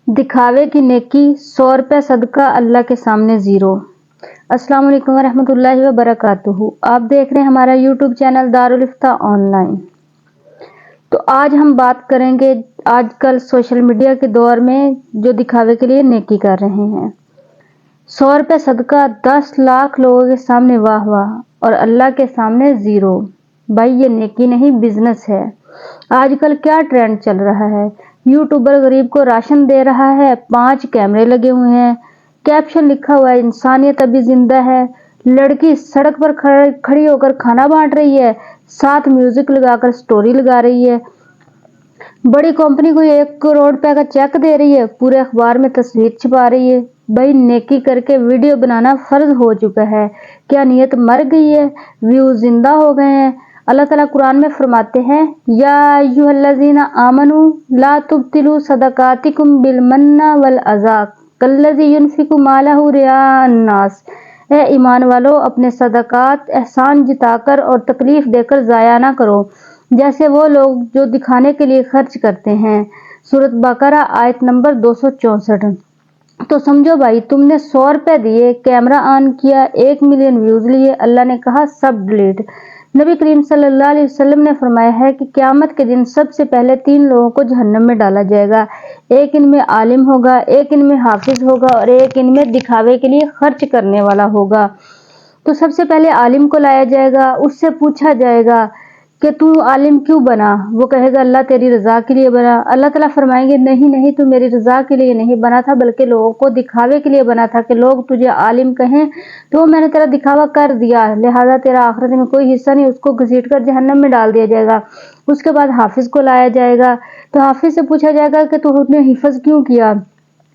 दिखावे की नेकी 100 रुपये सदका अल्लाह के सामने ज़ीरो। अस्सलाम वालेकुम वरहमतुल्लाहि वबरकातुहू। आप देख रहे हैं हमारा यूट्यूब चैनल दारुल इफ्ता ऑनलाइन। तो आज हम बात करेंगे आजकल सोशल मीडिया के दौर में जो दिखावे के लिए नेकी कर रहे हैं। 100 रुपये सदका 10 लाख लोगों के सामने वाह वाह और अल्लाह के सामने ज़ीरो। भाई ये नेकी नहीं बिजनेस है। आजकल क्या ट्रेंड चल रहा है, यूट्यूबर गरीब को राशन दे रहा है, 5 कैमरे लगे हुए हैं, कैप्शन लिखा हुआ है इंसानियत अभी जिंदा है, लड़की सड़क पर खड़ी होकर खाना बांट रही है, साथ म्यूजिक लगाकर स्टोरी लगा रही है, बड़ी कंपनी को 1 करोड़ रुपए का चेक दे रही है, पूरे अखबार में तस्वीर छपा रही है। भाई नेकी करके वीडियो बनाना फर्ज हो चुका है। क्या नियत मर गई है, व्यूज जिंदा हो गए हैं। अल्लाह ताला कुरान में फरमाते हैं, या अय्युहल्लज़ीना आमनू ला तुब्तिलू सदकातिकुम बिलमन्ना वल अज़ा कल्लज़ी युनफिकु मालहु रियाअन नास। ए ईमान वालो, अपने सदकात एहसान जताकर और तकलीफ देकर ज़ाया ना करो, जैसे वो लोग जो दिखाने के लिए खर्च करते हैं। सूरत बकरा आयत नंबर 264। तो समझो भाई, तुमने 100 रुपये दिए, कैमरा ऑन किया, 1 मिलियन व्यूज लिए, अल्लाह ने कहा सब डिलीट। नबी करीम सल्लल्लाहु अलैहि वसल्लम ने फरमाया है कि क़यामत के दिन सबसे पहले 3 लोगों को जहन्नम में डाला जाएगा। एक इनमें आलिम होगा, एक इनमें हाफिज होगा और एक इनमें दिखावे के लिए खर्च करने वाला होगा। तो सबसे पहले आलिम को लाया जाएगा, उससे पूछा जाएगा कि तू आलिम क्यों बना। वो कहेगा अल्लाह तेरी रज़ा के लिए बना। अल्लाह ताला फरमाएंगे नहीं नहीं, तू मेरी रज़ा के लिए नहीं बना था, बल्कि लोगों को दिखावे के लिए बना था कि लोग तुझे आलिम कहें, तो मैंने तेरा दिखावा कर दिया, लिहाजा तेरा आखिरत में कोई हिस्सा नहीं। उसको घसीट कर जहन्नम में डाल दिया जाएगा। उसके बाद हाफिज को लाया जाएगा, तो हाफिज से पूछा जाएगा कि तूने हिफ्ज क्यों किया,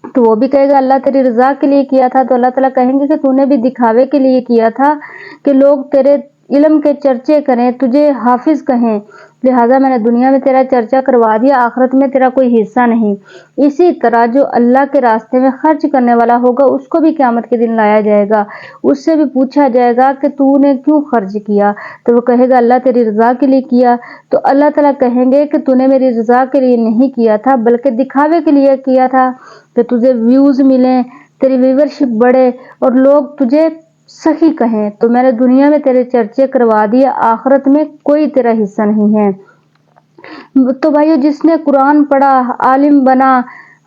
तो वो भी कहेगा अल्लाह तेरी रज़ा के लिए किया था। तो अल्लाह ताला कहेंगे कि तूने भी दिखावे के लिए किया था कि लोग तेरे इल्म के चर्चे करें, तुझे हाफिज कहें, लिहाजा मैंने दुनिया में तेरा चर्चा करवा दिया, आखिरत में तेरा कोई हिस्सा नहीं। इसी तरह जो अल्लाह के रास्ते में खर्च करने वाला होगा, उसको भी क़यामत के दिन लाया जाएगा, उससे भी पूछा जाएगा कि तूने क्यों खर्च किया, तो वो कहेगा अल्लाह तेरी रज़ा के लिए किया। तो अल्लाह ताला कहेंगे कि तूने मेरी रज़ा के लिए नहीं किया था, बल्कि दिखावे के लिए किया था कि तुझे व्यूज़ मिलें, तेरी व्यूवरशिप बढ़े और लोग तुझे सही कहें। तो मैंने दुनिया में तेरे चर्चे करवा दिए, आखिरत में कोई तेरा हिस्सा नहीं है। तो भाइयों, जिसने कुरान पढ़ा, आलिम बना,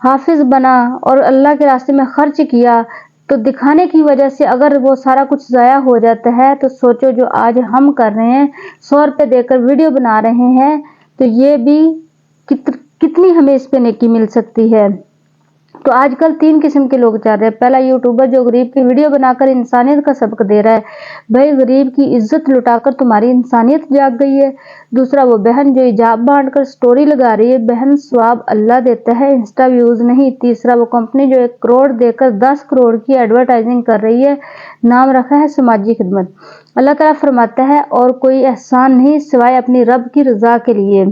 हाफिज बना और अल्लाह के रास्ते में खर्च किया, तो दिखाने की वजह से अगर वो सारा कुछ ज़ाया हो जाता है, तो सोचो जो आज हम कर रहे हैं, 100 रुपये देकर वीडियो बना रहे हैं, तो ये भी कितनी हमें इस पे नेकी मिल सकती है। तो आजकल 3 किस्म के लोग चल रहे हैं। पहला यूट्यूबर जो गरीब की वीडियो बनाकर इंसानियत का सबक दे रहा है, भाई गरीब की इज्जत लुटाकर तुम्हारी इंसानियत जाग गई है। दूसरा वो बहन जो हिजाब बांधकर स्टोरी लगा रही है, बहन सवाब अल्लाह देता है, इंस्टा व्यूज नहीं। तीसरा वो कंपनी जो 1 करोड़ देकर 10 करोड़ की एडवर्टाइजिंग कर रही है, नाम रखा है समाजी खिदमत। अल्लाह ताला फरमाता है और कोई एहसान नहीं सिवाय अपनी रब की रजा के लिए।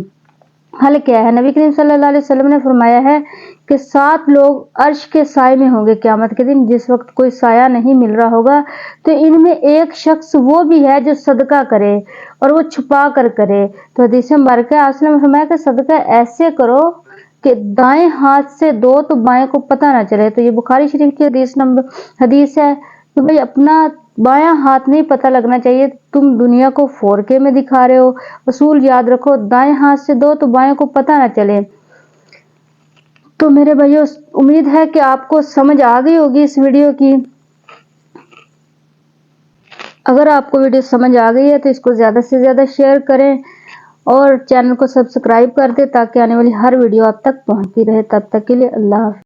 हल क्या है, नबी करीम सल्लल्लाहु अलैहि वसल्लम ने फरमाया है कि 7 लोग अर्श के साए में होंगे क़यामत के दिन, जिस वक्त कोई साया नहीं मिल रहा होगा। तो इनमें एक शख्स वो भी है जो सदका करे और वो छुपा कर करे। तो हदीस मुबारक है, आपने फरमाया कि सदका ऐसे करो कि दाएं हाथ से दो तो बाएं को पता ना चले। तो ये बुखारी शरीफ की हदीस है। तो भाई अपना बायां हाथ नहीं पता लगना चाहिए। तुम दुनिया को 4K में दिखा रहे हो, असूल याद रखो, दाएं हाथ से दो तो बाएं को पता ना चले। तो मेरे भाइयों, उम्मीद है कि आपको समझ आ गई होगी इस वीडियो की। अगर आपको वीडियो समझ आ गई है तो इसको ज़्यादा से ज़्यादा शेयर करें और चैनल को सब्सक्राइब कर दें, ताकि आने वाली हर वीडियो आप तक पहुंचती रहे। तब तक के लिए अल्लाह हाफ़िज़।